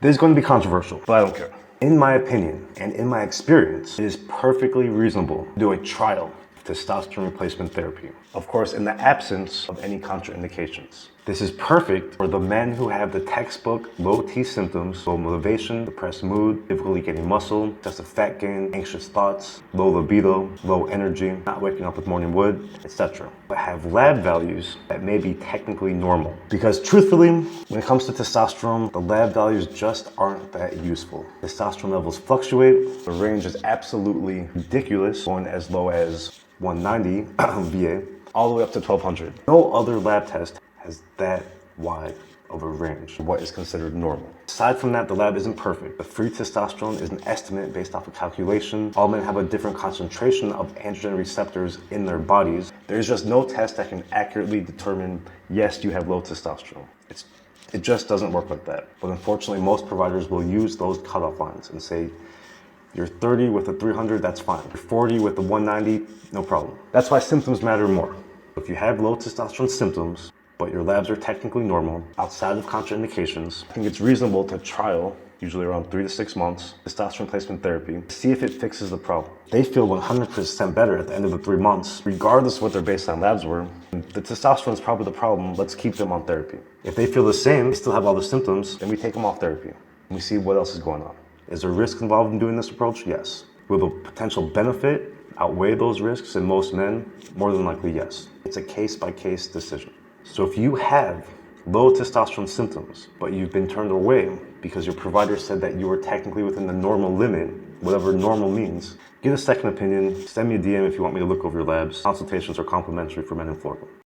This is going to be controversial, but I don't care. In my opinion, and in my experience, it is perfectly reasonable to do a trial of testosterone replacement therapy. Of course, in the absence of any contraindications. This is perfect for the men who have the textbook low T symptoms, low motivation, depressed mood, difficulty getting muscle, excessive fat gain, anxious thoughts, low libido, low energy, not waking up with morning wood, etc. But have lab values that may be technically normal. Because truthfully, when it comes to testosterone, the lab values just aren't that useful. Testosterone levels fluctuate, the range is absolutely ridiculous, going as low as 190 VA, all the way up to 1200. No other lab test has that wide of a range of what is considered normal. Aside from that, the lab isn't perfect. The free testosterone is an estimate based off of calculation. All men have a different concentration of androgen receptors in their bodies. There's just no test that can accurately determine, yes, you have low testosterone. It just doesn't work like that. But unfortunately, most providers will use those cutoff lines and say, you're 30 with a 300, that's fine. You're 40 with a 190, no problem. That's why symptoms matter more. If you have low testosterone symptoms, but your labs are technically normal, outside of contraindications, I think it's reasonable to trial, usually around 3 to 6 months, testosterone replacement therapy, see if it fixes the problem. They feel 100% better at the end of the 3 months, regardless of what their baseline labs were. The testosterone is probably the problem, let's keep them on therapy. If they feel the same, they still have all the symptoms, then we take them off therapy, and we see what else is going on. Is there risk involved in doing this approach? Yes. Will the potential benefit outweigh those risks in most men? More than likely, yes. It's a case-by-case decision. So if you have low testosterone symptoms, but you've been turned away because your provider said that you were technically within the normal limit, whatever normal means, get a second opinion, send me a DM if you want me to look over your labs. Consultations are complimentary for men in Florida.